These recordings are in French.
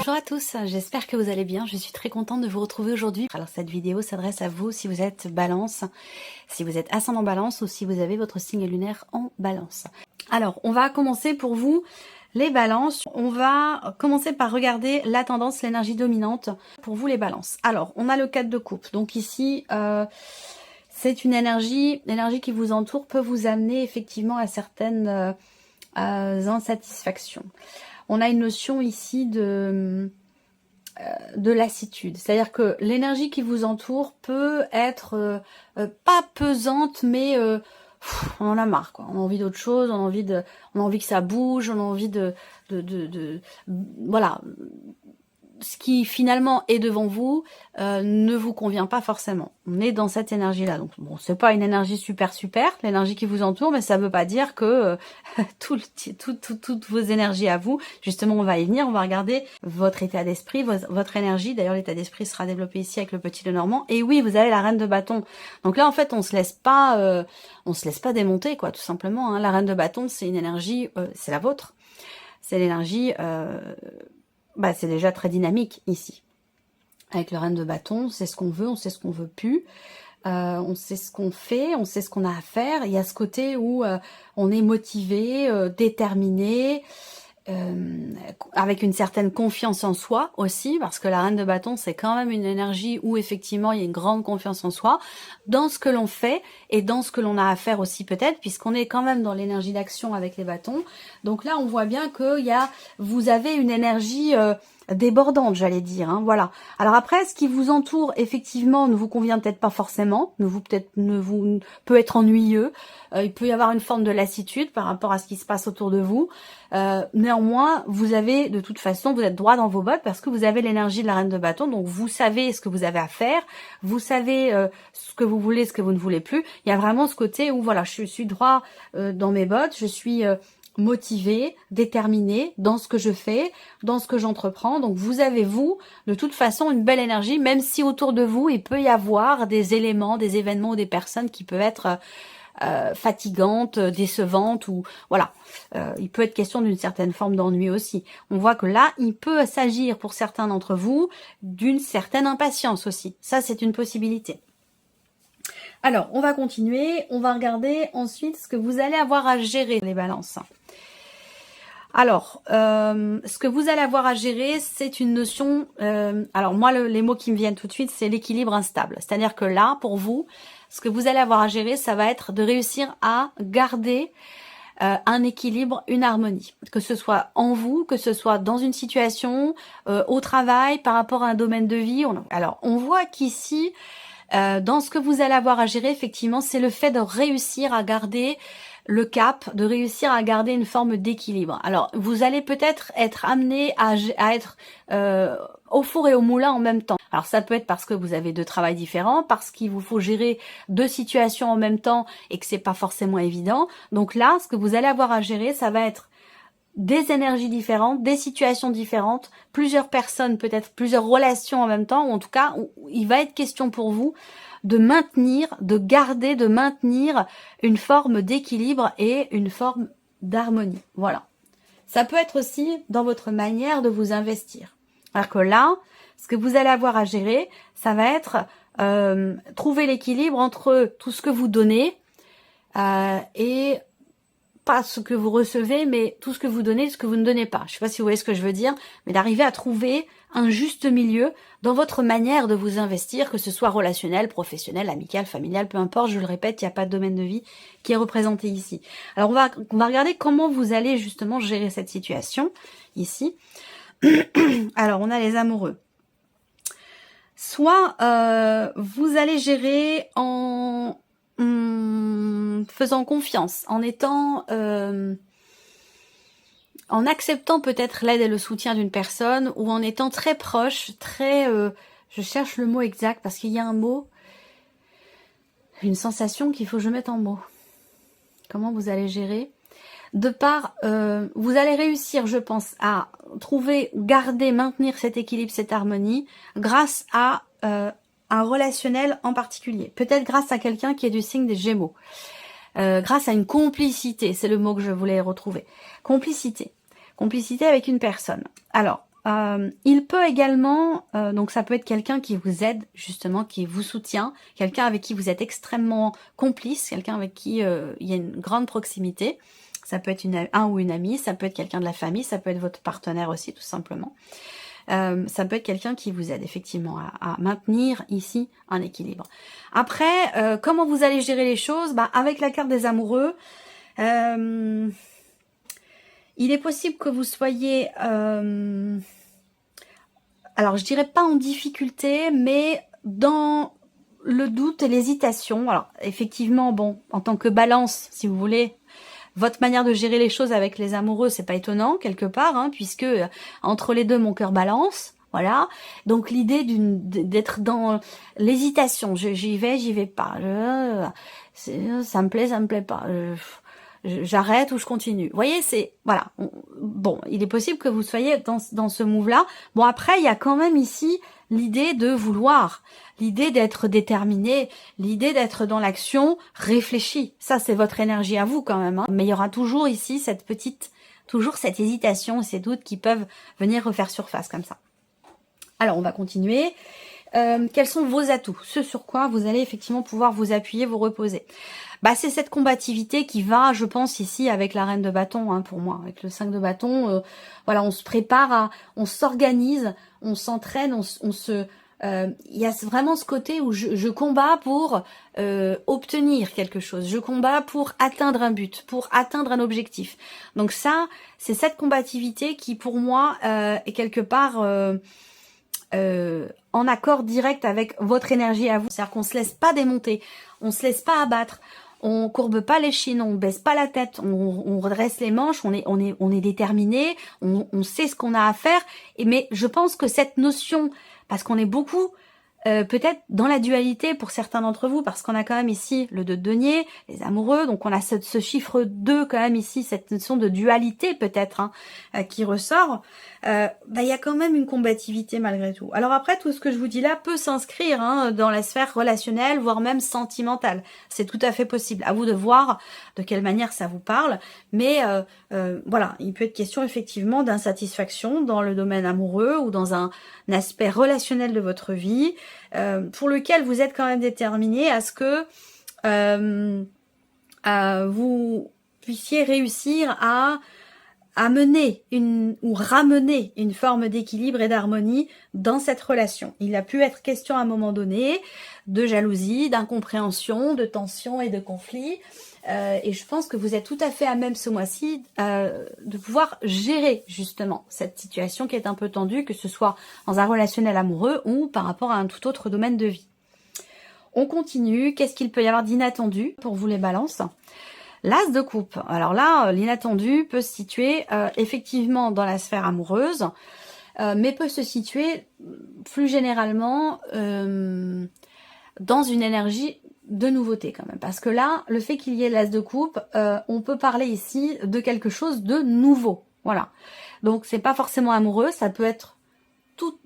Bonjour à tous, j'espère que vous allez bien, je suis très contente de vous retrouver aujourd'hui. Alors cette vidéo s'adresse à vous si vous êtes balance, si vous êtes ascendant balance ou si vous avez votre signe lunaire en balance. Alors on va commencer pour vous les balances, on va commencer par regarder la tendance, l'énergie dominante pour vous les balances. Alors on a le 4 de coupe, donc ici c'est une énergie, l'énergie qui vous entoure peut vous amener effectivement à certaines insatisfactions. On a une notion ici de lassitude. C'est-à-dire que l'énergie qui vous entoure peut être pas pesante, mais on en a marre, quoi. On a envie d'autre chose, on a envie que ça bouge, on a envie voilà. Ce qui finalement est devant vous ne vous convient pas forcément. On est dans cette énergie-là. Donc bon, c'est pas une énergie super, l'énergie qui vous entoure, mais ça veut pas dire que toutes vos énergies à vous, justement on va y venir, on va regarder votre état d'esprit, votre énergie. D'ailleurs l'état d'esprit sera développé ici avec le petit Lenormand. Et oui, vous avez la reine de bâton. Donc là en fait on se laisse pas démonter, quoi, tout simplement. Hein. La reine de bâton c'est une énergie, c'est la vôtre. C'est l'énergie... c'est déjà très dynamique ici. Avec le reine de bâton, on sait ce qu'on veut, on sait ce qu'on veut plus, on sait ce qu'on fait, on sait ce qu'on a à faire. Il y a ce côté où on est motivé, déterminé, avec une certaine confiance en soi aussi, parce que la reine de bâton, c'est quand même une énergie où effectivement il y a une grande confiance en soi, dans ce que l'on fait et dans ce que l'on a à faire aussi peut-être, puisqu'on est quand même dans l'énergie d'action avec les bâtons. Donc là, on voit bien que vous avez une énergie débordante, j'allais dire, hein, voilà. Alors après, ce qui vous entoure, effectivement, ne vous convient peut-être pas forcément, peut être ennuyeux, il peut y avoir une forme de lassitude par rapport à ce qui se passe autour de vous. Néanmoins, vous avez, de toute façon, vous êtes droit dans vos bottes parce que vous avez l'énergie de la reine de bâton, donc vous savez ce que vous avez à faire, vous savez ce que vous voulez, ce que vous ne voulez plus. Il y a vraiment ce côté où, voilà, je suis droit dans mes bottes, je suis... motivée, déterminée dans ce que je fais, dans ce que j'entreprends. Donc vous avez, vous, de toute façon, une belle énergie, même si autour de vous, il peut y avoir des éléments, des événements ou des personnes qui peuvent être fatigantes, décevantes, ou voilà. Il peut être question d'une certaine forme d'ennui aussi. On voit que là, il peut s'agir pour certains d'entre vous d'une certaine impatience aussi. Ça, c'est une possibilité. Alors, on va continuer. On va regarder ensuite ce que vous allez avoir à gérer, les balances. Alors, ce que vous allez avoir à gérer, c'est une notion... alors moi, les mots qui me viennent tout de suite, c'est l'équilibre instable. C'est-à-dire que là, pour vous, ce que vous allez avoir à gérer, ça va être de réussir à garder un équilibre, une harmonie. Que ce soit en vous, que ce soit dans une situation, au travail, par rapport à un domaine de vie. Alors, on voit qu'ici... dans ce que vous allez avoir à gérer, effectivement, c'est le fait de réussir à garder le cap, de réussir à garder une forme d'équilibre. Alors, vous allez peut-être être amené à être au four et au moulin en même temps. Alors, ça peut être parce que vous avez deux travails différents, parce qu'il vous faut gérer deux situations en même temps et que c'est pas forcément évident. Donc là, ce que vous allez avoir à gérer, ça va être des énergies différentes, des situations différentes, plusieurs personnes, peut-être plusieurs relations en même temps, ou en tout cas, il va être question pour vous de maintenir, de garder, de maintenir une forme d'équilibre et une forme d'harmonie. Voilà. Ça peut être aussi dans votre manière de vous investir. Alors que là, ce que vous allez avoir à gérer, ça va être trouver l'équilibre entre tout ce que vous donnez et pas ce que vous recevez, mais tout ce que vous donnez, ce que vous ne donnez pas. Je ne sais pas si vous voyez ce que je veux dire, mais d'arriver à trouver un juste milieu dans votre manière de vous investir, que ce soit relationnel, professionnel, amical, familial, peu importe, je le répète, il n'y a pas de domaine de vie qui est représenté ici. Alors on va regarder comment vous allez justement gérer cette situation ici. Alors on a les amoureux. Soit vous allez gérer en faisant confiance, en étant en acceptant peut-être l'aide et le soutien d'une personne, ou en étant très proche, très je cherche le mot exact parce qu'il y a un mot, une sensation qu'il faut que je mette en mots. Comment vous allez gérer? De part, vous allez réussir, je pense, à trouver, garder, maintenir cet équilibre, cette harmonie, grâce à un relationnel en particulier. Peut-être grâce à quelqu'un qui est du signe des Gémeaux. Grâce à une complicité, c'est le mot que je voulais retrouver. Complicité. Complicité avec une personne. Alors, il peut également, donc ça peut être quelqu'un qui vous aide justement, qui vous soutient, quelqu'un avec qui vous êtes extrêmement complice, quelqu'un avec qui il y a une grande proximité. Ça peut être un ou une amie, ça peut être quelqu'un de la famille, ça peut être votre partenaire aussi tout simplement. Ça peut être quelqu'un qui vous aide effectivement à maintenir ici un équilibre. Après, comment vous allez gérer les choses? Avec la carte des amoureux, il est possible que vous soyez, alors je dirais pas en difficulté, mais dans le doute et l'hésitation. Alors effectivement, bon, en tant que balance, si vous voulez, votre manière de gérer les choses avec les amoureux, c'est pas étonnant quelque part, hein, puisque entre les deux, mon cœur balance. Voilà. Donc l'idée d'être dans l'hésitation, j'y vais pas. Ça me plaît pas. J'arrête ou je continue. Vous voyez, c'est voilà. Bon, il est possible que vous soyez dans ce move-là. Bon, après, il y a quand même ici l'idée de vouloir, l'idée d'être déterminé, l'idée d'être dans l'action réfléchie. Ça, c'est votre énergie à vous quand même. Hein. Mais il y aura toujours ici toujours cette hésitation et ces doutes qui peuvent venir refaire surface comme ça. Alors, on va continuer. Quels sont vos atouts? Ce sur quoi vous allez effectivement pouvoir vous appuyer, vous reposer. C'est cette combativité qui va, je pense, ici avec la reine de bâton, hein, pour moi. Avec le 5 de bâton, voilà, on se prépare, on s'organise, on s'entraîne, il y a vraiment ce côté où je combats pour obtenir quelque chose. Je combats pour atteindre un but, pour atteindre un objectif. Donc ça, c'est cette combativité qui, pour moi, est quelque part en accord direct avec votre énergie à vous. C'est-à-dire qu'on se laisse pas démonter, on se laisse pas abattre, on courbe pas les chines, on baisse pas la tête, on redresse les manches, on est déterminé, on sait ce qu'on a à faire. Mais je pense que cette notion, parce qu'on est beaucoup peut-être dans la dualité pour certains d'entre vous, parce qu'on a quand même ici le 2 de denier, les amoureux, donc on a ce chiffre 2 quand même ici, cette notion de dualité peut-être qui ressort. Il y a quand même une combativité malgré tout. Alors après, tout ce que je vous dis là peut s'inscrire dans la sphère relationnelle, voire même sentimentale. C'est tout à fait possible. À vous de voir de quelle manière ça vous parle. Mais voilà, il peut être question effectivement d'insatisfaction dans le domaine amoureux ou dans un aspect relationnel de votre vie, pour lequel vous êtes quand même déterminé à ce que vous puissiez réussir à mener ou ramener une forme d'équilibre et d'harmonie dans cette relation. Il a pu être question à un moment donné de jalousie, d'incompréhension, de tension et de conflit. Et je pense que vous êtes tout à fait à même ce mois-ci de pouvoir gérer justement cette situation qui est un peu tendue, que ce soit dans un relationnel amoureux ou par rapport à un tout autre domaine de vie. On continue. Qu'est-ce qu'il peut y avoir d'inattendu pour vous les balances ? L'as de coupe. Alors là, l'inattendu peut se situer effectivement dans la sphère amoureuse, mais peut se situer plus généralement dans une énergie de nouveauté quand même. Parce que là, le fait qu'il y ait l'as de coupe, on peut parler ici de quelque chose de nouveau. Voilà. Donc c'est pas forcément amoureux, ça peut être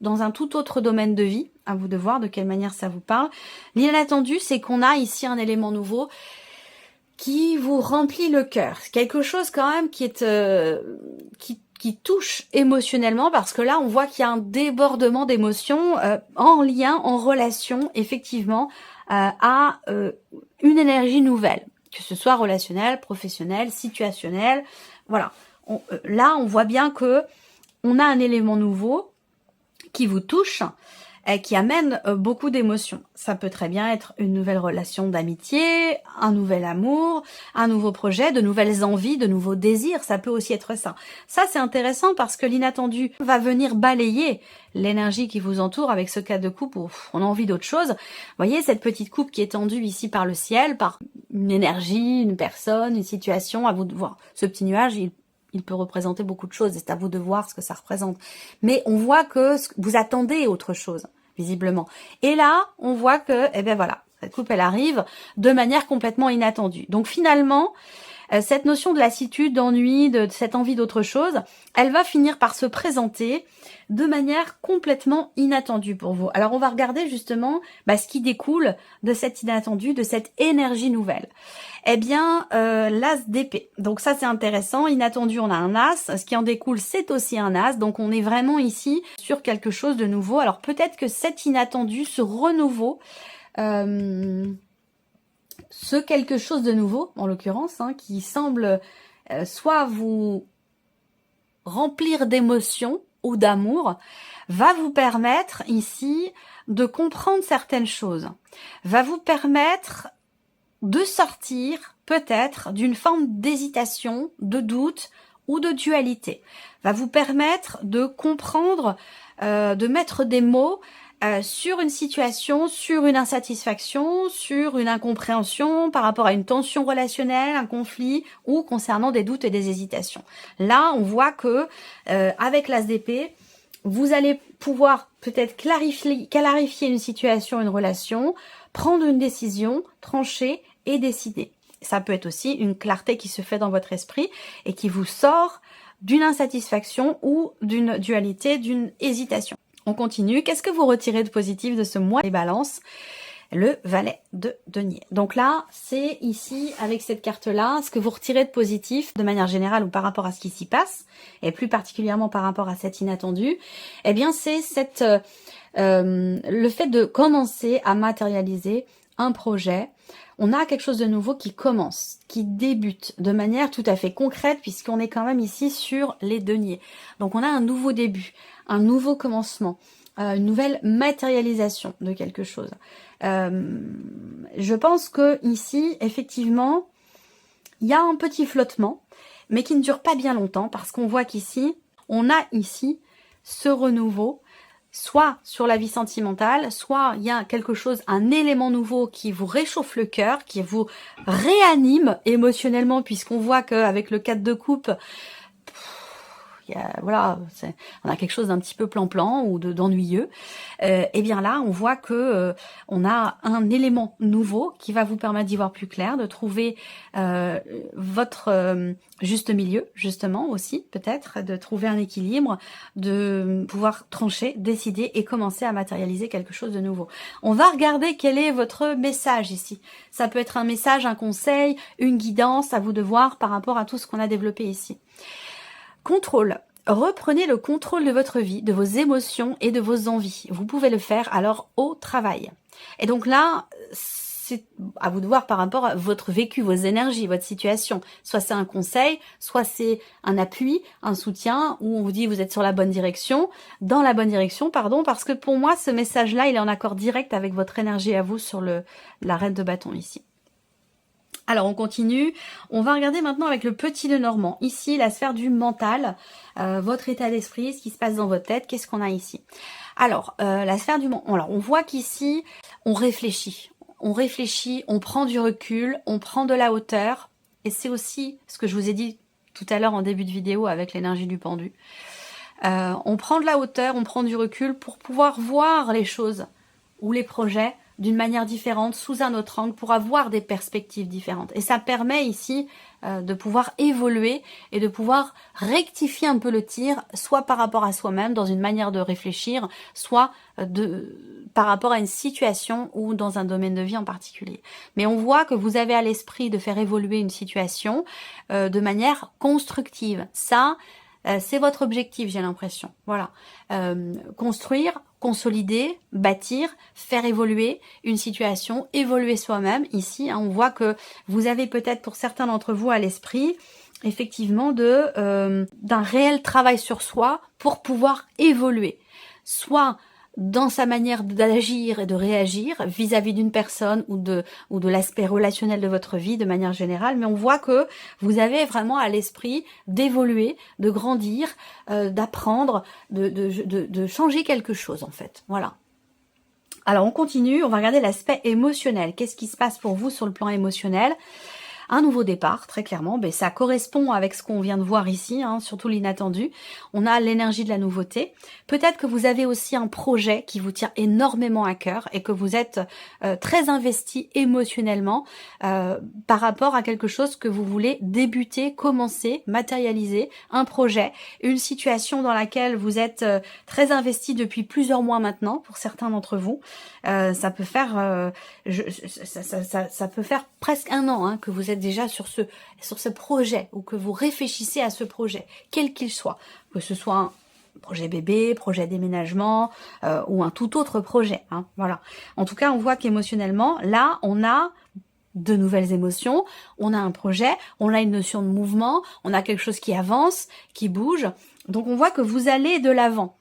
dans un tout autre domaine de vie. À vous de voir de quelle manière ça vous parle. L'inattendu, c'est qu'on a ici un élément nouveau qui vous remplit le cœur. C'est quelque chose quand même qui est qui touche émotionnellement, parce que là on voit qu'il y a un débordement d'émotions en lien, en relation effectivement à une énergie nouvelle, que ce soit relationnelle, professionnelle, situationnelle. Voilà. Là on voit bien que on a un élément nouveau qui vous touche, qui amène beaucoup d'émotions. Ça peut très bien être une nouvelle relation d'amitié, un nouvel amour, un nouveau projet, de nouvelles envies, de nouveaux désirs. Ça peut aussi être ça. Ça, c'est intéressant parce que l'inattendu va venir balayer l'énergie qui vous entoure avec ce cas de coupe où on a envie d'autre chose. Vous voyez cette petite coupe qui est tendue ici par le ciel, par une énergie, une personne, une situation. À vous de voir. Ce petit nuage, il peut représenter beaucoup de choses, c'est à vous de voir ce que ça représente. Mais on voit que vous attendez autre chose, visiblement. Et là, on voit que, voilà, cette coupe, elle arrive de manière complètement inattendue. Donc finalement, cette notion de lassitude, d'ennui, de cette envie d'autre chose, elle va finir par se présenter de manière complètement inattendue pour vous. Alors on va regarder justement ce qui découle de cet inattendu, de cette énergie nouvelle. Eh bien, l'as d'épée. Donc ça c'est intéressant, inattendu on a un as, ce qui en découle c'est aussi un as, donc on est vraiment ici sur quelque chose de nouveau. Alors peut-être que cet inattendu, ce renouveau, ce quelque chose de nouveau, en l'occurrence, qui semble soit vous remplir d'émotions ou d'amour, va vous permettre ici de comprendre certaines choses, va vous permettre de sortir peut-être d'une forme d'hésitation, de doute ou de dualité, va vous permettre de comprendre, de mettre des mots sur une situation, sur une insatisfaction, sur une incompréhension par rapport à une tension relationnelle, un conflit ou concernant des doutes et des hésitations. Là, on voit que avec l'as d'épée, vous allez pouvoir peut-être clarifier une situation, une relation, prendre une décision, trancher et décider. Ça peut être aussi une clarté qui se fait dans votre esprit et qui vous sort d'une insatisfaction ou d'une dualité, d'une hésitation. On continue. Qu'est-ce que vous retirez de positif de ce mois des balances? Le valet de denier. Donc là, c'est ici, avec cette carte-là, ce que vous retirez de positif, de manière générale ou par rapport à ce qui s'y passe, et plus particulièrement par rapport à cet inattendu, eh bien c'est le fait de commencer à matérialiser un projet. On a quelque chose de nouveau qui commence, qui débute de manière tout à fait concrète, puisqu'on est quand même ici sur les deniers. Donc on a un nouveau début, un nouveau commencement, une nouvelle matérialisation de quelque chose. Je pense que ici, effectivement, il y a un petit flottement, mais qui ne dure pas bien longtemps, parce qu'on voit qu'ici, on a ici ce renouveau, soit sur la vie sentimentale, soit il y a quelque chose, un élément nouveau qui vous réchauffe le cœur, qui vous réanime émotionnellement, puisqu'on voit qu'avec le 4 de coupe, voilà, on a quelque chose d'un petit peu plan-plan ou d'ennuyeux. Et bien là, on voit que on a un élément nouveau qui va vous permettre d'y voir plus clair, de trouver votre juste milieu, justement aussi, peut-être, de trouver un équilibre, de pouvoir trancher, décider et commencer à matérialiser quelque chose de nouveau. On va regarder quel est votre message ici. Ça peut être un message, un conseil, une guidance, à vous de voir par rapport à tout ce qu'on a développé ici. Contrôle. Reprenez le contrôle de votre vie, de vos émotions et de vos envies. Vous pouvez le faire alors au travail. Et donc là, c'est à vous de voir par rapport à votre vécu, vos énergies, votre situation. Soit c'est un conseil, soit c'est un appui, un soutien, où on vous dit vous êtes sur la bonne direction, dans la bonne direction, pardon, parce que pour moi, ce message-là, il est en accord direct avec votre énergie à vous sur la reine de bâton ici. Alors on continue, on va regarder maintenant avec le petit Lenormand. Ici, la sphère du mental, votre état d'esprit, ce qui se passe dans votre tête, qu'est-ce qu'on a ici? Alors, la sphère du mental, alors on voit qu'ici, on réfléchit, on prend du recul, on prend de la hauteur, et c'est aussi ce que je vous ai dit tout à l'heure en début de vidéo avec l'énergie du pendu. On prend de la hauteur, on prend du recul pour pouvoir voir les choses ou les projets d'une manière différente, sous un autre angle, pour avoir des perspectives différentes. Et ça permet ici de pouvoir évoluer et de pouvoir rectifier un peu le tir, soit par rapport à soi-même, dans une manière de réfléchir, soit par rapport à une situation ou dans un domaine de vie en particulier. Mais on voit que vous avez à l'esprit de faire évoluer une situation de manière constructive. Ça, c'est votre objectif, j'ai l'impression. Voilà. Construire, consolider, bâtir, faire évoluer une situation, évoluer soi-même. Ici, on voit que vous avez peut-être pour certains d'entre vous à l'esprit, effectivement, d'un réel travail sur soi pour pouvoir évoluer. Soit dans sa manière d'agir et de réagir vis-à-vis d'une personne ou de l'aspect relationnel de votre vie de manière générale, mais on voit que vous avez vraiment à l'esprit d'évoluer, de grandir, d'apprendre, de changer quelque chose en fait. Voilà. Alors on continue, on va regarder l'aspect émotionnel. Qu'est-ce qui se passe pour vous sur le plan émotionnel? un nouveau départ, très clairement. Ben, ça correspond avec ce qu'on vient de voir ici, hein, surtout l'inattendu. On a l'énergie de la nouveauté. Peut-être que vous avez aussi un projet qui vous tient énormément à cœur et que vous êtes très investi émotionnellement par rapport à quelque chose que vous voulez débuter, commencer, matérialiser, un projet, une situation dans laquelle vous êtes très investi depuis plusieurs mois maintenant, pour certains d'entre vous. Ça peut faire ça peut faire presque un an hein, que vous êtes déjà sur ce projet ou que vous réfléchissez à ce projet, quel qu'il soit, que ce soit un projet bébé, projet déménagement ou un tout autre projet. Hein, voilà. En tout cas, on voit qu'émotionnellement, là, on a de nouvelles émotions, on a un projet, on a une notion de mouvement, on a quelque chose qui avance, qui bouge. Donc on voit que vous allez de l'avant.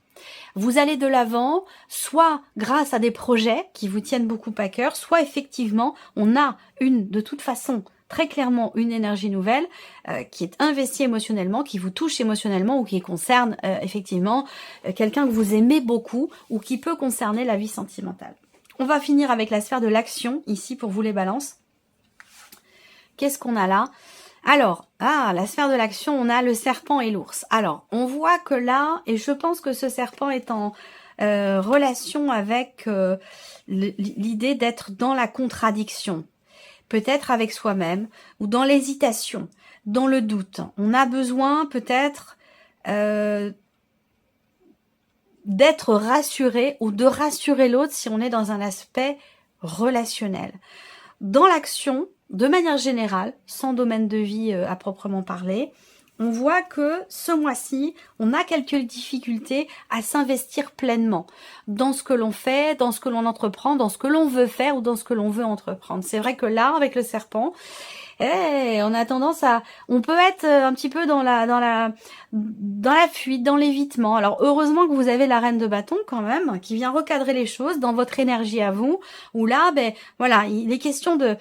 Vous allez de l'avant, soit grâce à des projets qui vous tiennent beaucoup à cœur, soit effectivement, on a de toute façon, très clairement, une énergie nouvelle qui est investie émotionnellement, qui vous touche émotionnellement ou qui concerne effectivement quelqu'un que vous aimez beaucoup ou qui peut concerner la vie sentimentale. On va finir avec la sphère de l'action, ici, pour vous les balances. Qu'est-ce qu'on a là ? Alors, la sphère de l'action, on a le serpent et l'ours. Alors, on voit que là, et je pense que ce serpent est en relation avec l'idée d'être dans la contradiction, peut-être avec soi-même, ou dans l'hésitation, dans le doute. On a besoin peut-être d'être rassuré ou de rassurer l'autre si on est dans un aspect relationnel. Dans l'action, de manière générale, sans domaine de vie à proprement parler, on voit que ce mois-ci, on a quelques difficultés à s'investir pleinement dans ce que l'on fait, dans ce que l'on entreprend, dans ce que l'on veut faire ou dans ce que l'on veut entreprendre. C'est vrai que là, avec le serpent, on a tendance on peut être un petit peu dans la fuite, dans l'évitement. Alors heureusement que vous avez la reine de bâton quand même, qui vient recadrer les choses dans votre énergie à vous, où là, voilà, il est question de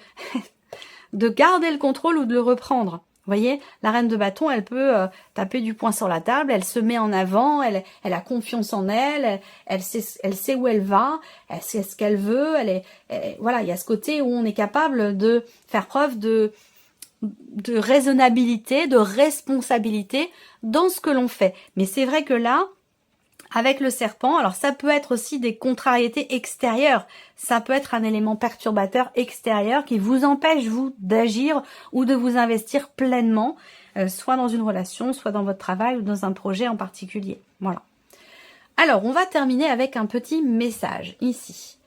garder le contrôle ou de le reprendre. Vous voyez, la reine de bâton, elle peut taper du poing sur la table, elle se met en avant, elle a confiance en elle, elle sait où elle va, elle sait ce qu'elle veut, voilà, il y a ce côté où on est capable de faire preuve de raisonnabilité, de responsabilité dans ce que l'on fait. Mais c'est vrai que là, avec le serpent, alors ça peut être aussi des contrariétés extérieures, ça peut être un élément perturbateur extérieur qui vous empêche, vous, d'agir ou de vous investir pleinement, soit dans une relation, soit dans votre travail ou dans un projet en particulier. Voilà. Alors, on va terminer avec un petit message, ici.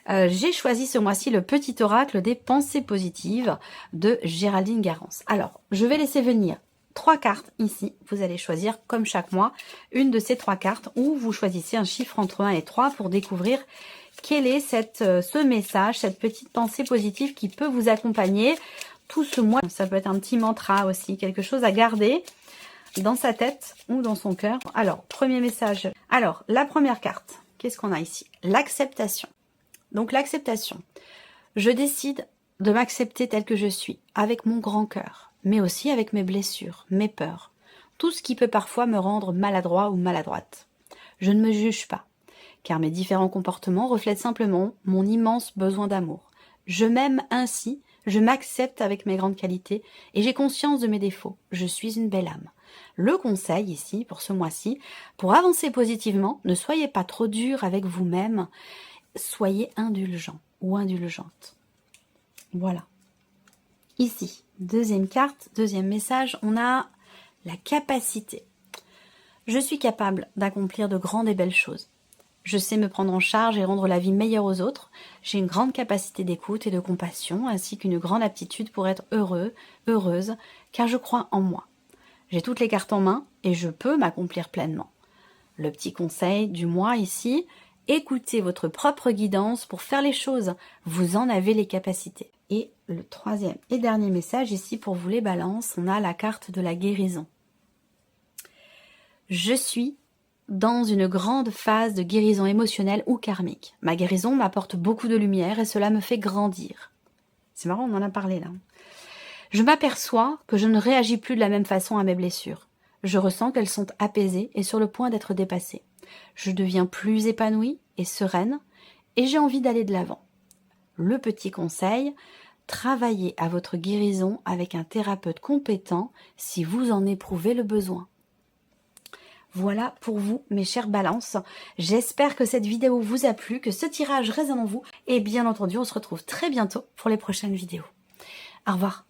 J'ai choisi ce mois-ci le petit oracle des pensées positives de Géraldine Garance. Alors, je vais laisser venir 3 cartes ici, vous allez choisir comme chaque mois une de ces 3 cartes ou vous choisissez un chiffre entre 1 et 3 pour découvrir quel est ce message, cette petite pensée positive qui peut vous accompagner tout ce mois. Ça peut être un petit mantra aussi, quelque chose à garder dans sa tête ou dans son cœur. Alors, premier message. Alors, la première carte, qu'est-ce qu'on a ici? L'acceptation. Donc l'acceptation. Je décide de m'accepter tel que je suis, avec mon grand cœur, mais aussi avec mes blessures, mes peurs, tout ce qui peut parfois me rendre maladroit ou maladroite. Je ne me juge pas, car mes différents comportements reflètent simplement mon immense besoin d'amour. Je m'aime ainsi, je m'accepte avec mes grandes qualités et j'ai conscience de mes défauts. Je suis une belle âme. Le conseil ici, pour ce mois-ci, pour avancer positivement, ne soyez pas trop dur avec vous-même, soyez indulgent ou indulgente. Voilà. Ici, deuxième carte, deuxième message, on a la capacité. Je suis capable d'accomplir de grandes et belles choses. Je sais me prendre en charge et rendre la vie meilleure aux autres. J'ai une grande capacité d'écoute et de compassion, ainsi qu'une grande aptitude pour être heureuse, car je crois en moi. J'ai toutes les cartes en main et je peux m'accomplir pleinement. Le petit conseil du mois ici, écoutez votre propre guidance pour faire les choses. Vous en avez les capacités. Et le troisième et dernier message ici pour vous les balances, on a la carte de la guérison. Je suis dans une grande phase de guérison émotionnelle ou karmique. Ma guérison m'apporte beaucoup de lumière et cela me fait grandir. C'est marrant, on en a parlé là. Je m'aperçois que je ne réagis plus de la même façon à mes blessures. Je ressens qu'elles sont apaisées et sur le point d'être dépassées. Je deviens plus épanouie et sereine et j'ai envie d'aller de l'avant. Le petit conseil, travailler à votre guérison avec un thérapeute compétent si vous en éprouvez le besoin. Voilà pour vous, mes chères balances. J'espère que cette vidéo vous a plu, que ce tirage résonne en vous. Et bien entendu, on se retrouve très bientôt pour les prochaines vidéos. Au revoir.